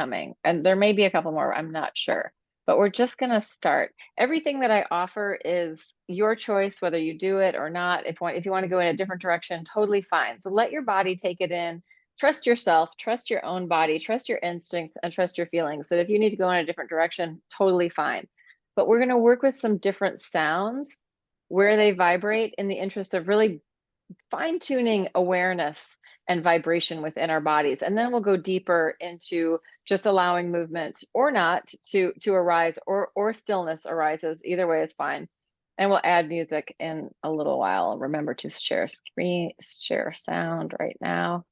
coming. And there may be a couple more, I'm not sure. But we're just going to start. Everything that I offer is your choice, whether you do it or not. If you want to go in a different direction, totally fine. So let your body take it in. Trust yourself, trust your own body, trust your instincts, and trust your feelings. That if you need to go in a different direction, totally fine. But we're going to work with some different sounds where they vibrate in the interest of really fine-tuning awareness and vibration within our bodies. And then we'll go deeper into just allowing movement or not to arise, or stillness arises. Either way is fine. And we'll add music in a little while. Remember to share screen, share sound right now.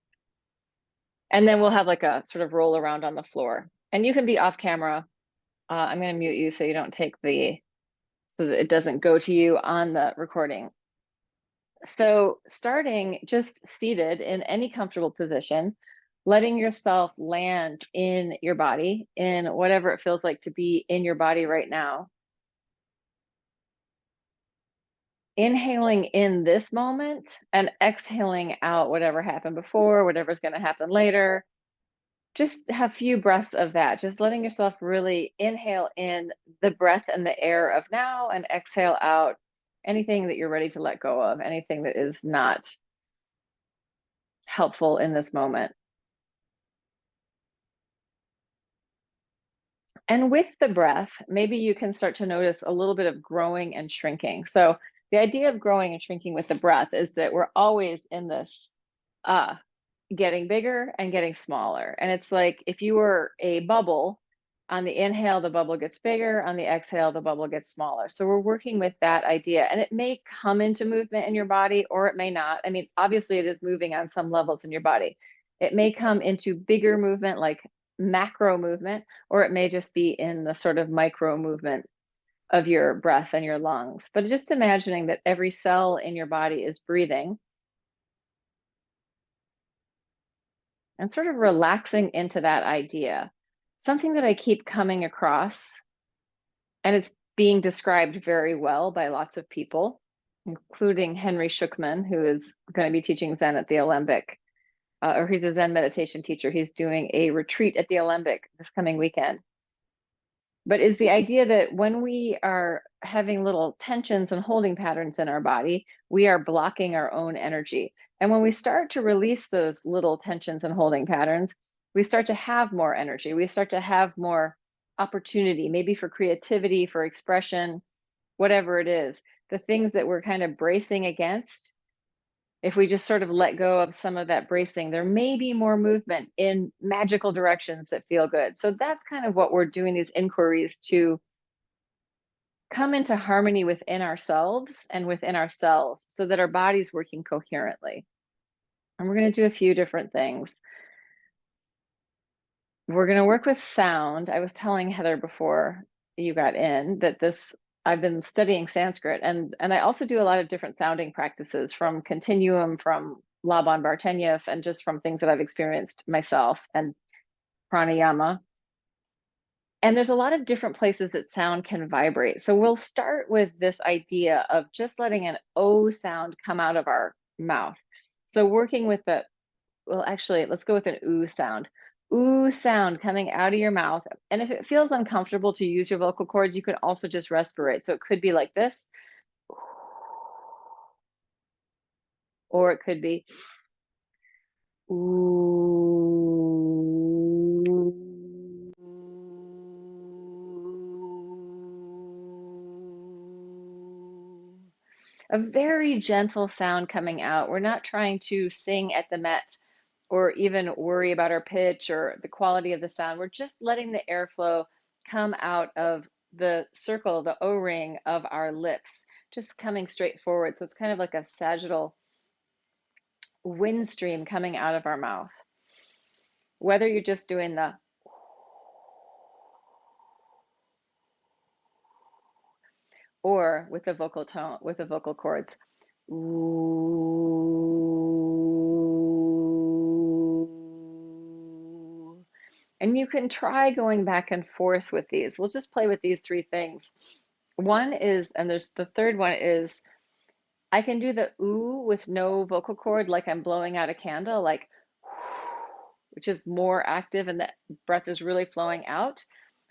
And then we'll have like a sort of roll around on the floor. And you can be off camera. I'm going to mute you so you don't take so that it doesn't go to you on the recording. So starting just seated in any comfortable position, letting yourself land in your body, in whatever it feels like to be in your body right now. Inhaling in this moment and exhaling out whatever happened before, whatever's going to happen later. Just have a few breaths of that, just letting yourself really inhale in the breath and the air of now and exhale out anything that you're ready to let go of, anything that is not helpful in this moment. And with the breath, maybe you can start to notice a little bit of growing and shrinking. So the idea of growing and shrinking with the breath is that we're always in this getting bigger and getting smaller. And it's like if you were a bubble, on the inhale, the bubble gets bigger. On the exhale, the bubble gets smaller. So we're working with that idea. And it may come into movement in your body or it may not. I mean, obviously it is moving on some levels in your body. It may come into bigger movement, like macro movement, or it may just be in the sort of micro movement of your breath and your lungs. But just imagining that every cell in your body is breathing and sort of relaxing into that idea. Something that I keep coming across, and it's being described very well by lots of people, including Henry Schuckman, who is going to be teaching Zen at the Alembic, or he's a Zen meditation teacher. He's doing a retreat at the Alembic this coming weekend. But is the idea that when we are having little tensions and holding patterns in our body, we are blocking our own energy. And when we start to release those little tensions and holding patterns, we start to have more energy. We start to have more opportunity, maybe for creativity, for expression, whatever it is. The things that we're kind of bracing against, if we just sort of let go of some of that bracing, there may be more movement in magical directions that feel good. So that's kind of what we're doing, these inquiries to come into harmony within ourselves and within our cells so that our body's working coherently. And we're going to do a few different things. We're going to work with sound. I was telling Heather before you got in that I've been studying Sanskrit, and I also do a lot of different sounding practices, from continuum, from Laban Barteniev, and just from things that I've experienced myself, and pranayama. And there's a lot of different places that sound can vibrate. So we'll start with this idea of just letting an O sound come out of our mouth. So working with well, actually, let's go with an oo sound. Ooh sound coming out of your mouth. And if it feels uncomfortable to use your vocal cords, you can also just respirate. So it could be like this, or it could be ooh. A very gentle sound coming out. We're not trying to sing at the Met or even worry about our pitch or the quality of the sound. We're just letting the airflow come out of the circle, the O-ring of our lips, just coming straight forward. So it's kind of like a sagittal wind stream coming out of our mouth. Whether you're just doing the or with the vocal tone, with the vocal cords. Ooh. And you can try going back and forth with these. We'll just play with these three things. One is, and there's the third one is, I can do the ooh with no vocal cord, like I'm blowing out a candle, like which is more active and the breath is really flowing out.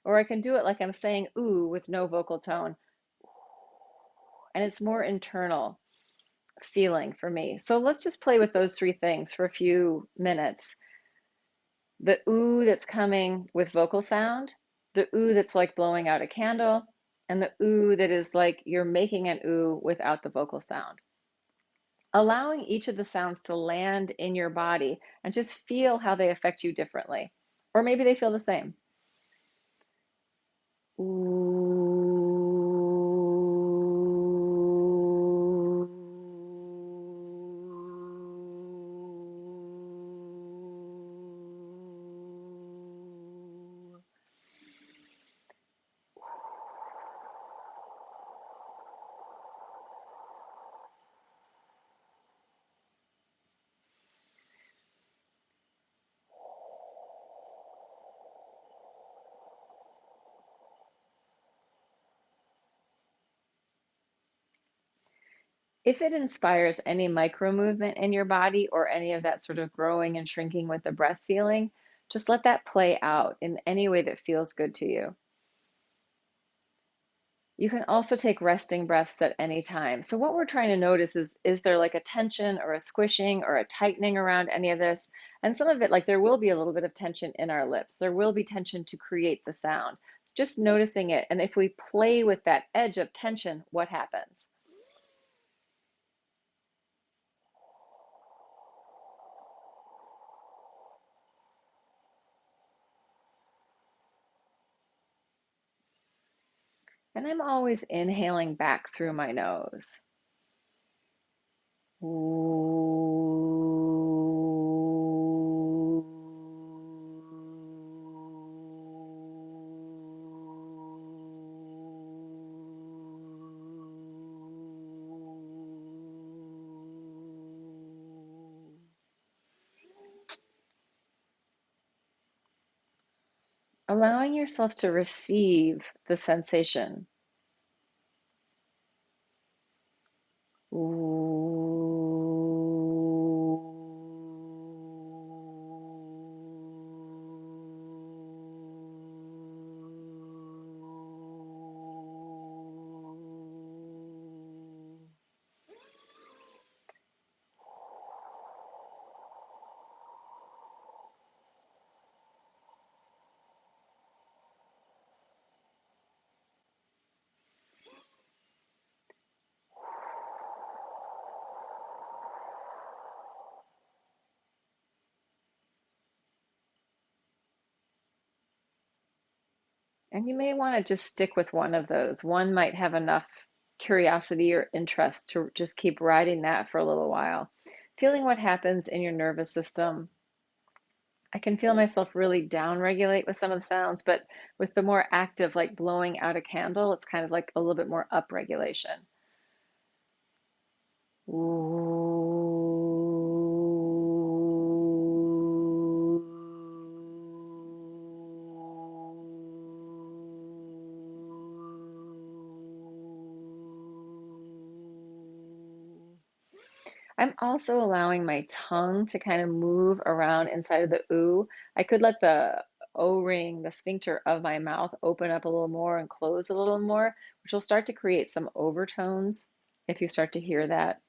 Or I can do it like I'm saying ooh with no vocal tone. And it's more internal feeling for me. So let's just play with those three things for a few minutes. The ooh that's coming with vocal sound, the ooh that's like blowing out a candle, and the ooh that is like you're making an ooh without the vocal sound. Allowing each of the sounds to land in your body and just feel how they affect you differently. Or maybe they feel the same. Ooh. If it inspires any micro movement in your body or any of that sort of growing and shrinking with the breath feeling, just let that play out in any way that feels good to you. You can also take resting breaths at any time. So what we're trying to notice is there like a tension or a squishing or a tightening around any of this? And some of it, like there will be a little bit of tension in our lips. There will be tension to create the sound. It's just noticing it. And if we play with that edge of tension, what happens? And I'm always inhaling back through my nose. Allowing yourself to receive the sensation. And you may want to just stick with one of those. One might have enough curiosity or interest to just keep riding that for a little while. Feeling what happens in your nervous system. I can feel myself really down regulate with some of the sounds, but with the more active, like blowing out a candle, it's kind of like a little bit more up regulation. I'm also allowing my tongue to kind of move around inside of the ooh. I could let the O-ring, the sphincter of my mouth open up a little more and close a little more, which will start to create some overtones if you start to hear that.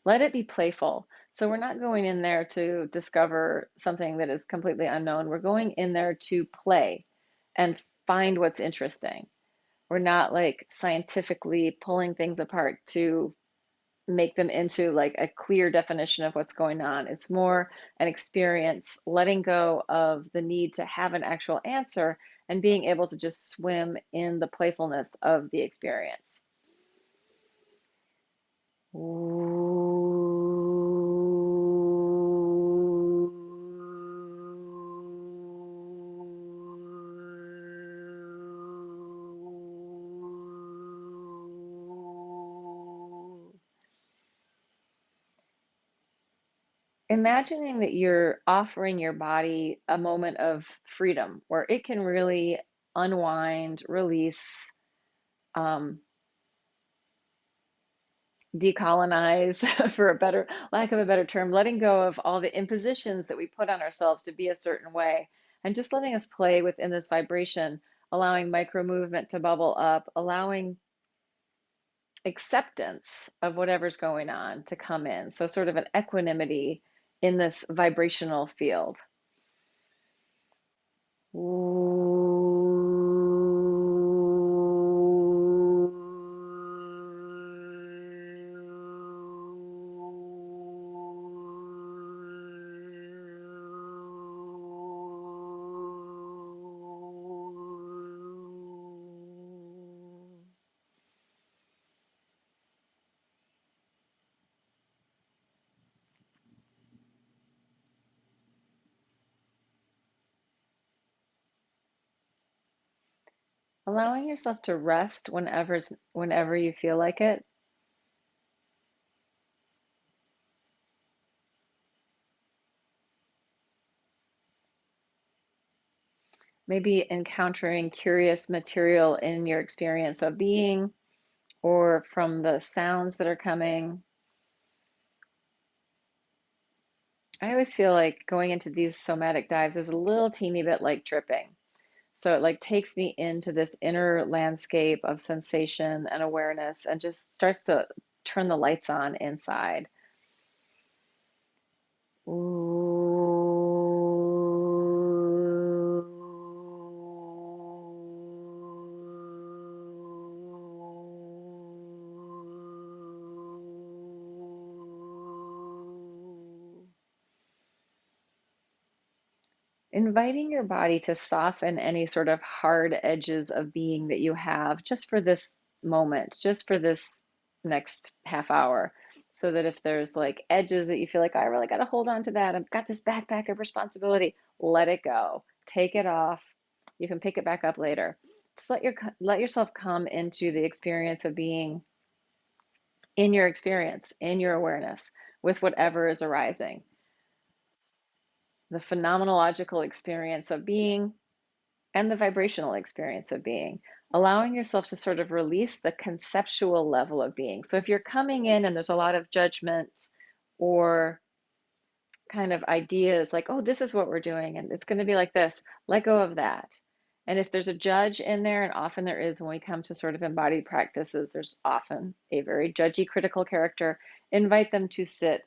Let it be playful. So we're not going in there to discover something that is completely unknown. We're going in there to play and find what's interesting. We're not like scientifically pulling things apart to make them into like a clear definition of what's going on. It's more an experience, letting go of the need to have an actual answer and being able to just swim in the playfulness of the experience. Imagining that you're offering your body a moment of freedom where it can really unwind, release, um, decolonize, for a better lack of a better term, letting go of all the impositions that we put on ourselves to be a certain way, and just letting us play within this vibration, allowing micro movement to bubble up, allowing acceptance of whatever's going on to come in. So sort of an equanimity in this vibrational field. Allowing yourself to rest whenever you feel like it. Maybe encountering curious material in your experience of being or from the sounds that are coming. I always feel like going into these somatic dives is a little teeny bit like tripping. So it like takes me into this inner landscape of sensation and awareness and just starts to turn the lights on inside. Inviting your body to soften any sort of hard edges of being that you have just for this moment, just for this next half hour. So that if there's like edges that you feel like, I really got to hold on to that, I've got this backpack of responsibility, let it go, take it off. You can pick it back up later. Just let yourself come into the experience of being in your experience, in your awareness, with whatever is arising. The phenomenological experience of being and the vibrational experience of being, allowing yourself to sort of release the conceptual level of being. So if you're coming in and there's a lot of judgment or kind of ideas like, oh, this is what we're doing and it's going to be like this, let go of that. And if there's a judge in there, and often there is when we come to sort of embodied practices, there's often a very judgy, critical character, invite them to sit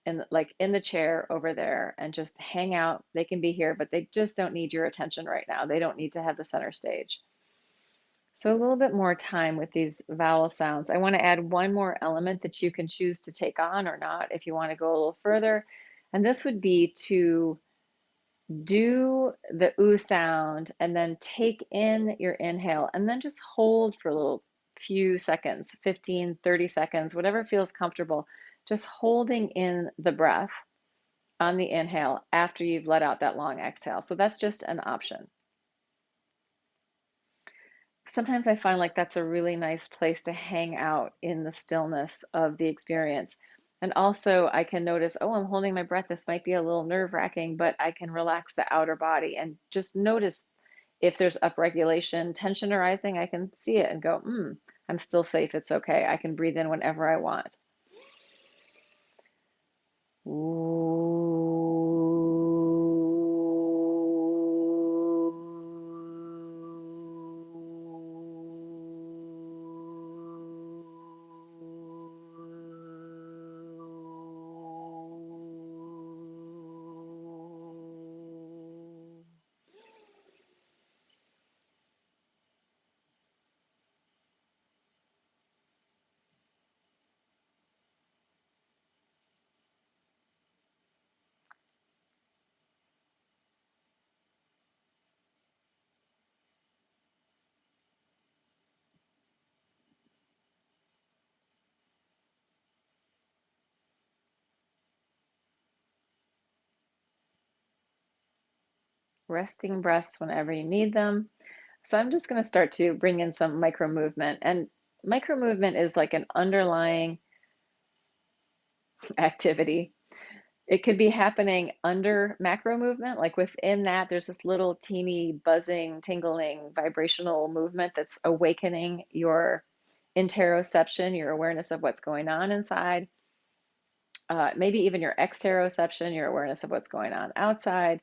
in the chair over there and just hang out. They can be here, but they just don't need your attention right now. They don't need to have the center stage. So a little bit more time with these vowel sounds. I want to add one more element that you can choose to take on or not if you want to go a little further. And this would be to do the oo sound and then take in your inhale and then just hold for a little few seconds, 15, 30 seconds, whatever feels comfortable, just holding in the breath on the inhale after you've let out that long exhale. So that's just an option. Sometimes I find like that's a really nice place to hang out in the stillness of the experience. And also I can notice, oh, I'm holding my breath. This might be a little nerve-wracking, but I can relax the outer body and just notice if there's upregulation, tension arising, I can see it and go, I'm still safe. It's okay. I can breathe in whenever I want. Resting breaths whenever you need them. So I'm just going to start to bring in some micro movement. And micro movement is like an underlying activity. It could be happening under macro movement, like within that, there's this little teeny buzzing, tingling, vibrational movement that's awakening your interoception, your awareness of what's going on inside, maybe even your exteroception, your awareness of what's going on outside,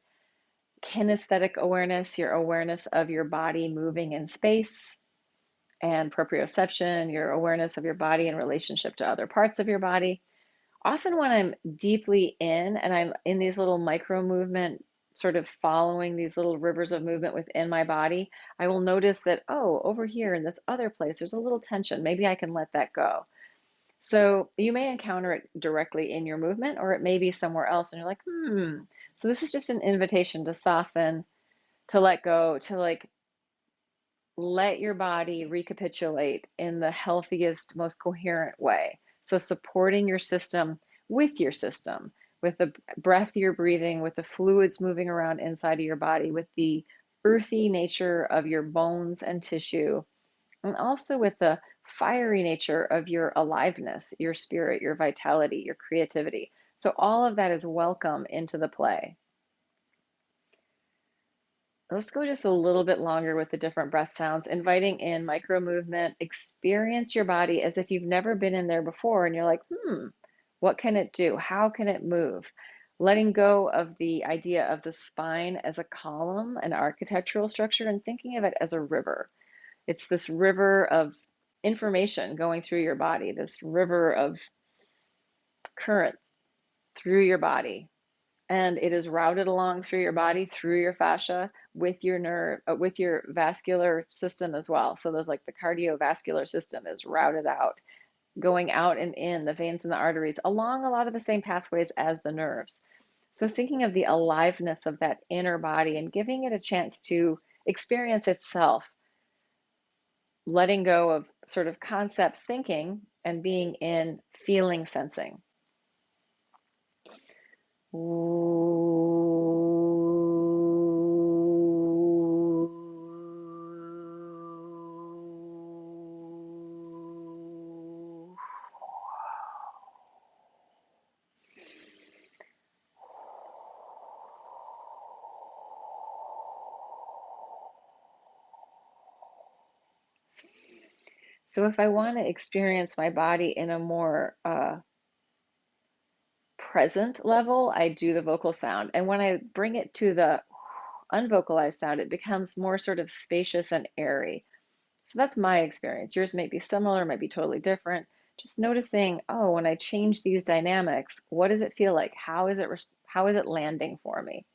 kinesthetic awareness, your awareness of your body moving in space, and proprioception, your awareness of your body in relationship to other parts of your body. Often when I'm deeply in and I'm in these little micro movement, sort of following these little rivers of movement within my body, I will notice that, oh, over here in this other place, there's a little tension. Maybe I can let that go. So you may encounter it directly in your movement, or it may be somewhere else, and you're like, So this is just an invitation to soften, to let go, to like let your body recapitulate in the healthiest, most coherent way. So supporting your system, with the breath you're breathing, with the fluids moving around inside of your body, with the earthy nature of your bones and tissue, and also with the fiery nature of your aliveness, your spirit, your vitality, your creativity. So all of that is welcome into the play. Let's go just a little bit longer with the different breath sounds, inviting in micro movement. Experience your body as if you've never been in there before, and you're like, what can it do? How can it move? Letting go of the idea of the spine as a column, an architectural structure, and thinking of it as a river. It's this river of information going through your body, this river of current through your body. And it is routed along through your body, through your fascia, with your nerve, with your vascular system as well. So there's like the cardiovascular system is routed out, going out and in the veins and the arteries along a lot of the same pathways as the nerves. So thinking of the aliveness of that inner body and giving it a chance to experience itself, letting go of sort of concepts thinking and being in feeling sensing. So if I want to experience my body in a more present level, I do the vocal sound. And when I bring it to the unvocalized sound, it becomes more sort of spacious and airy. So that's my experience. Yours may be similar, might be totally different. Just noticing, oh, when I change these dynamics, what does it feel like? How is it landing for me?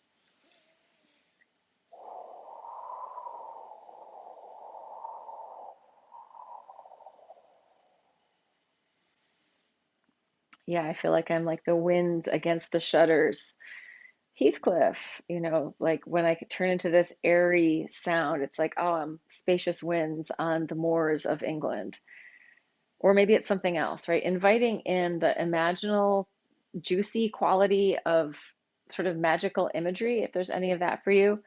Yeah, I feel like I'm like the wind against the shutters. Heathcliff, like when I could turn into this airy sound, it's like, oh, I'm spacious winds on the moors of England. Or maybe it's something else, right? Inviting in the imaginal, juicy quality of sort of magical imagery, if there's any of that for you.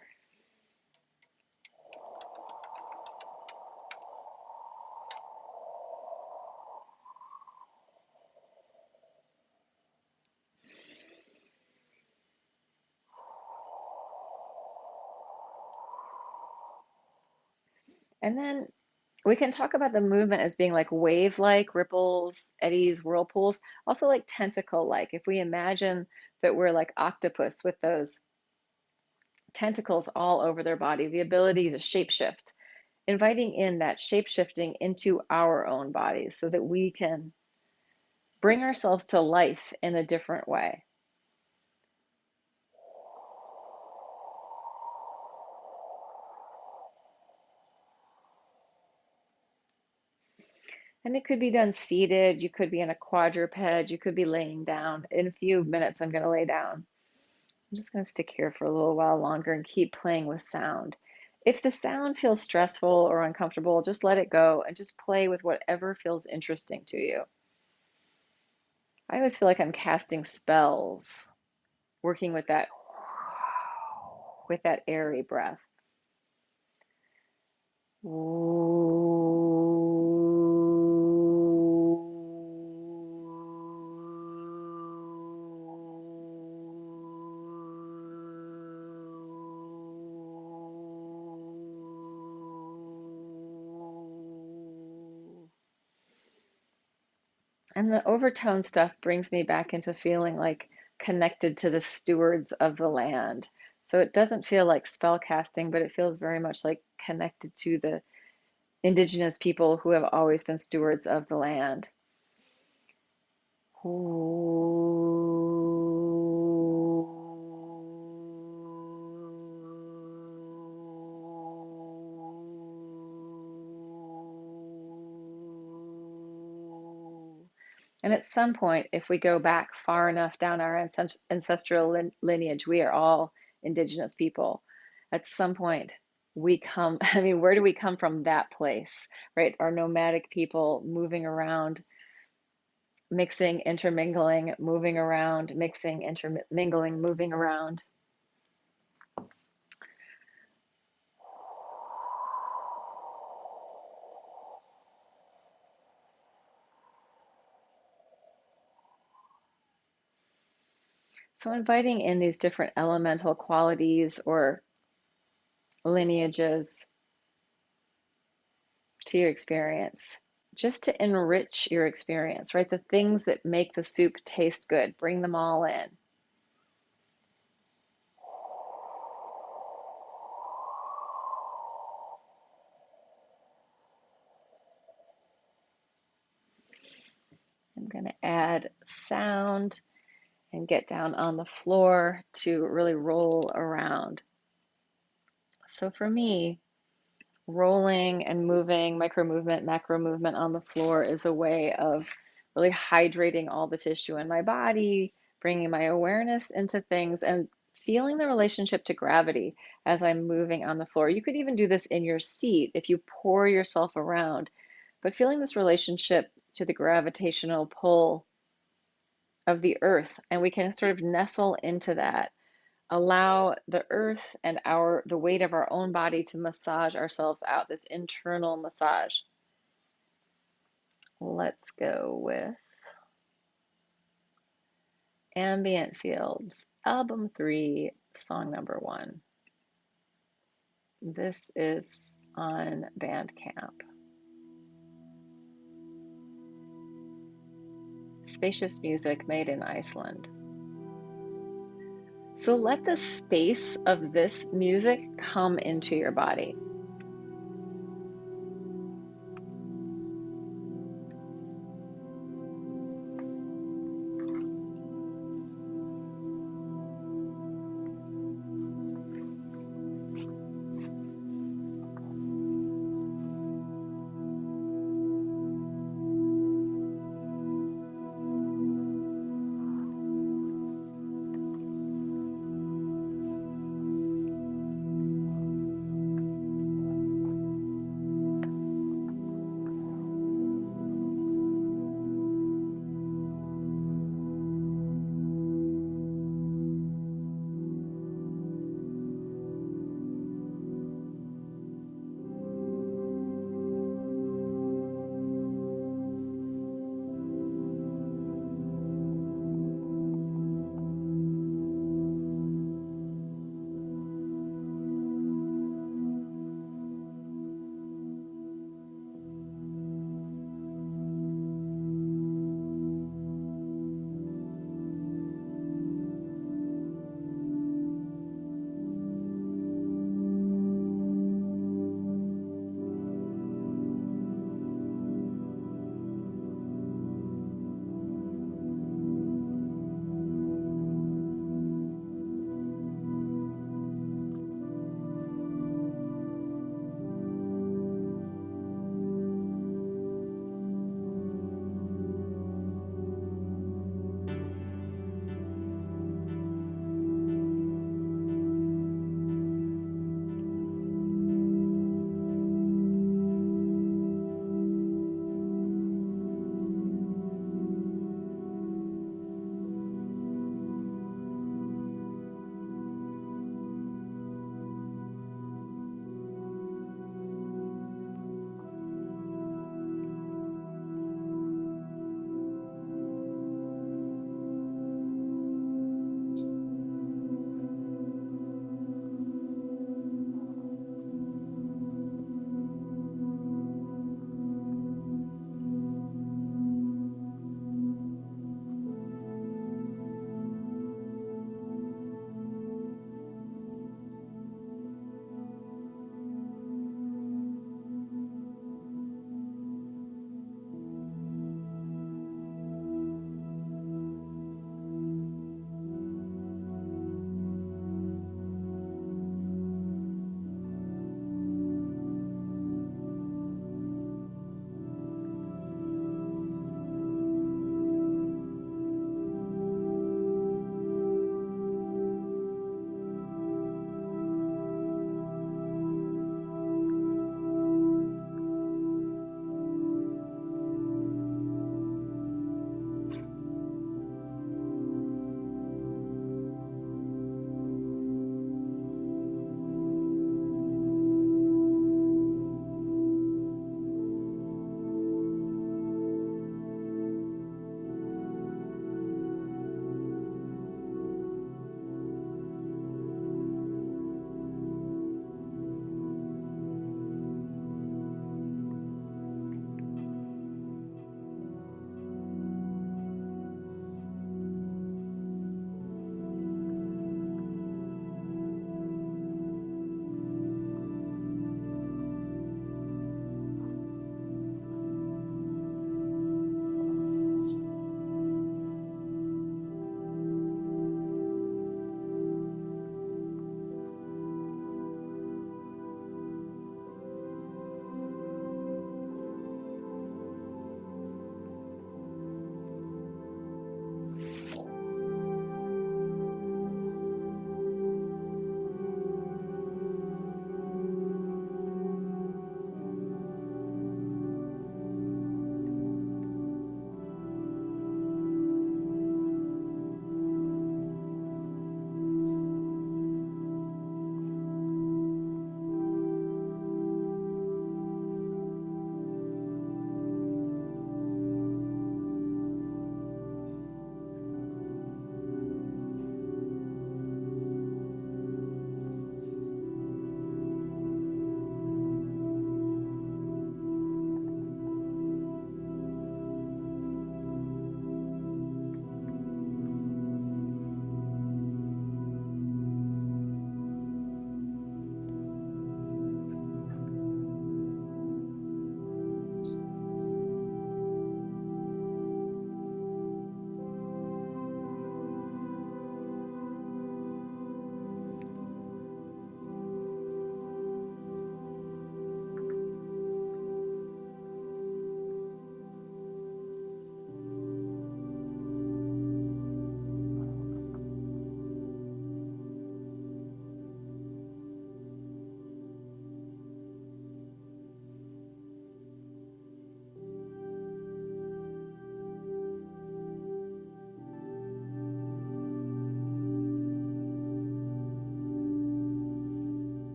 And then we can talk about the movement as being like wave-like, ripples, eddies, whirlpools, also like tentacle-like. If we imagine that we're like octopus with those tentacles all over their body, the ability to shapeshift, inviting in that shapeshifting into our own bodies so that we can bring ourselves to life in a different way. And it could be done seated, you could be in a quadruped, you could be laying down. In a few minutes, I'm going to lay down. I'm just going to stick here for a little while longer and keep playing with sound. If the sound feels stressful or uncomfortable, just let it go and just play with whatever feels interesting to you. I always feel like I'm casting spells, working with that airy breath. And the overtone stuff brings me back into feeling like connected to the stewards of the land. So it doesn't feel like spell casting, but it feels very much like connected to the indigenous people who have always been stewards of the land. And at some point, if we go back far enough down our ancestral lineage, we are all indigenous people. At some point, we come, I mean, where do we come from? That place, right? Our nomadic people moving around, mixing, intermingling, moving around, mixing, intermingling, moving around. So inviting in these different elemental qualities or lineages to your experience, just to enrich your experience, right? The things that make the soup taste good, bring them all in. I'm going to add sound and get down on the floor to really roll around. So for me, rolling and moving, micro movement, macro movement on the floor is a way of really hydrating all the tissue in my body, bringing my awareness into things, and feeling the relationship to gravity as I'm moving on the floor. You could even do this in your seat if you pour yourself around, but feeling this relationship to the gravitational pull of the earth, and we can sort of nestle into that. Allow the earth and the weight of our own body to massage ourselves out, this internal massage. Let's go with Ambient Fields, album 3, song number 1. This is on Bandcamp. Spacious music made in Iceland. So let the space of this music come into your body.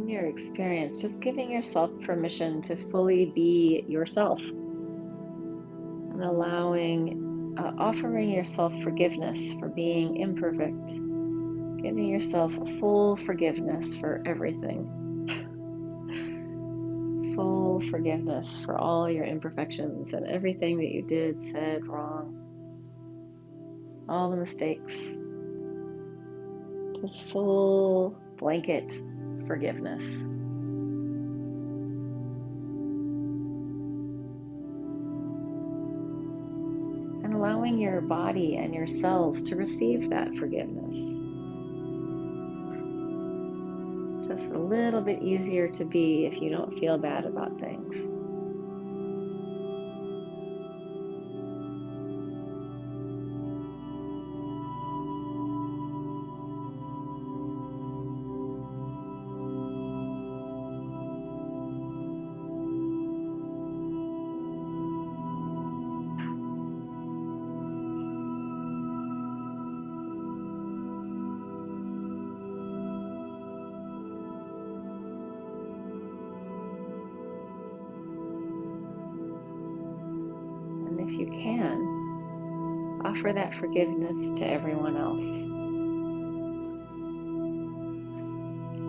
in your experience, just giving yourself permission to fully be yourself and offering yourself forgiveness for being imperfect, giving yourself full forgiveness for everything, full forgiveness for all your imperfections and everything that you did, said wrong, all the mistakes, just full blanket forgiveness. And allowing your body and your cells to receive that forgiveness. Just a little bit easier to be if you don't feel bad about things. If you can, offer that forgiveness to everyone else.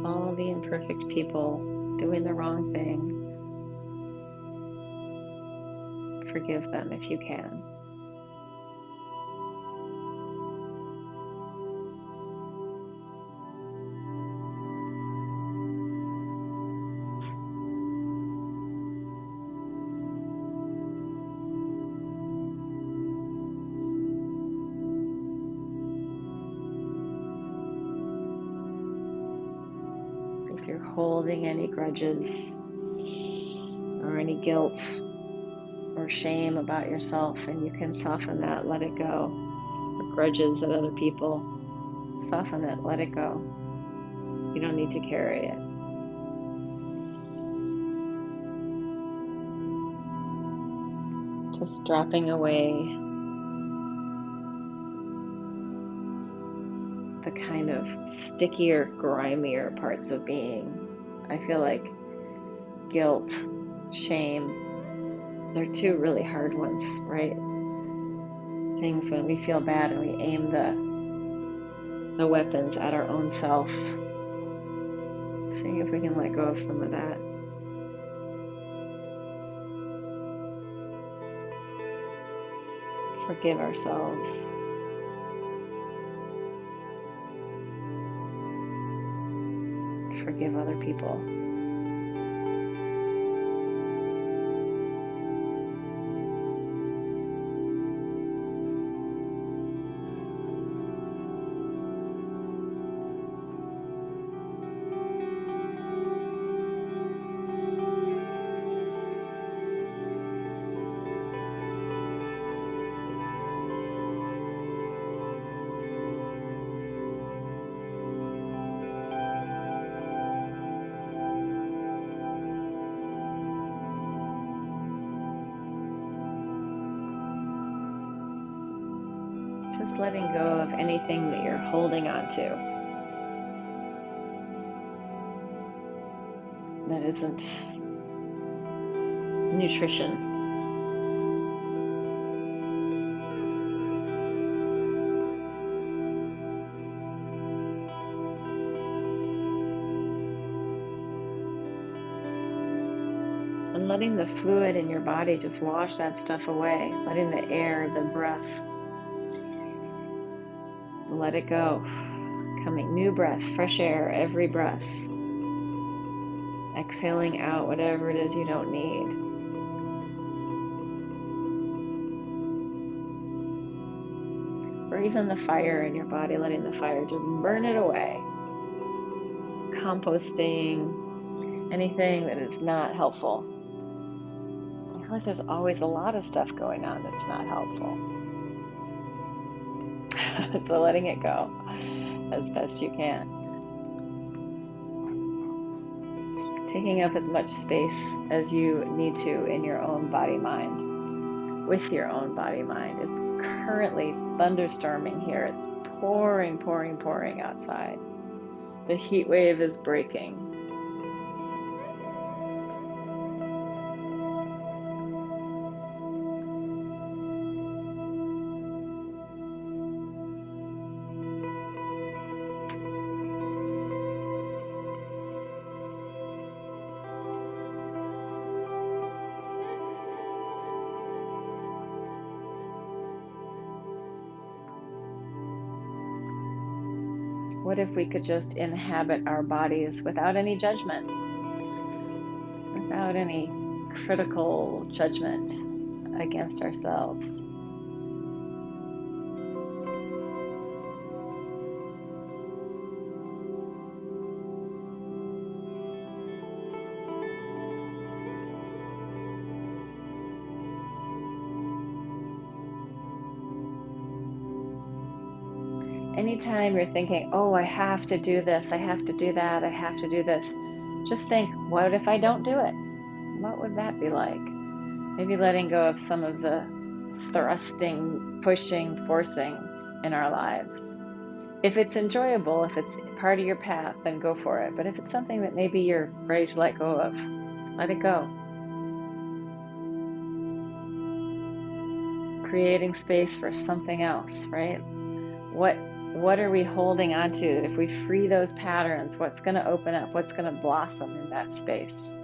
All the imperfect people doing the wrong thing. Forgive them if you can. If you're holding any grudges or any guilt or shame about yourself, and you can soften that, let it go. Or grudges at other people, soften it, let it go. You don't need to carry it. Just dropping away the kind of stickier, grimier parts of being. I feel like guilt, shame, they're two really hard ones, right? Things when we feel bad and we aim the weapons at our own self. Seeing if we can let go of some of that. Forgive ourselves. Forgive other people. Just letting go of anything that you're holding on to that isn't nutrition. And letting the fluid in your body just wash that stuff away, letting the air, the breath, let it go. Coming, new breath, fresh air, every breath. Exhaling out whatever it is you don't need. Or even the fire in your body, letting the fire just burn it away. Composting, anything that is not helpful. I feel like there's always a lot of stuff going on that's not helpful. So letting it go as best you can. Taking up as much space as you need to in your own body-mind, with your own body-mind. It's currently thunderstorming here. It's pouring, pouring, pouring outside. The heat wave is breaking. What if we could just inhabit our bodies without any judgment, without any critical judgment against ourselves? Anytime you're thinking, oh, I have to do this, I have to do that, I have to do this, just think, what if I don't do it? What would that be like? Maybe letting go of some of the thrusting, pushing, forcing in our lives. If it's enjoyable, if it's part of your path, then go for it. But if it's something that maybe you're ready to let go of, let it go. Creating space for something else, right? What are we holding on to? If we free those patterns, what's going to open up? What's going to blossom in that space?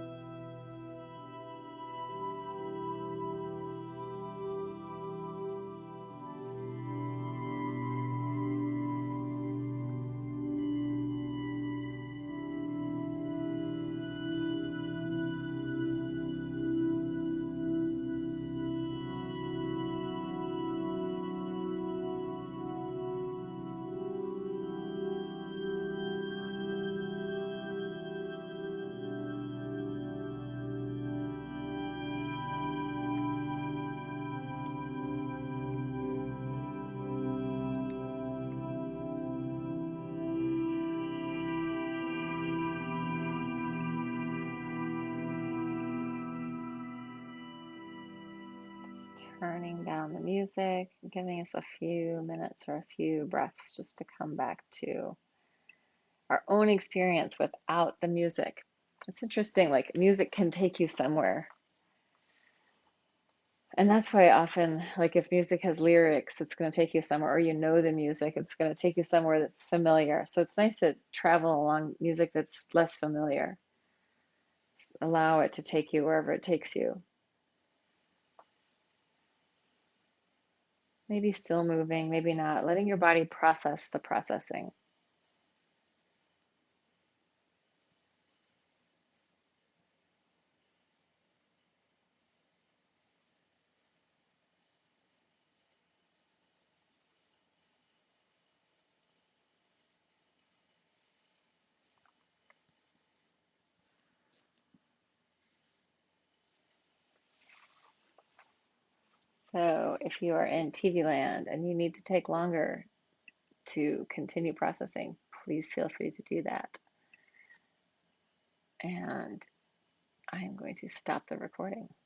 Turning down the music, giving us a few minutes or a few breaths just to come back to our own experience without the music. It's interesting, like music can take you somewhere. And that's why often, like if music has lyrics, it's going to take you somewhere, or you know the music, it's going to take you somewhere that's familiar. So it's nice to travel along music that's less familiar. Allow it to take you wherever it takes you. Maybe still moving, maybe not. Letting your body process the processing. So if you are in TV land and you need to take longer to continue processing, please feel free to do that. And I am going to stop the recording.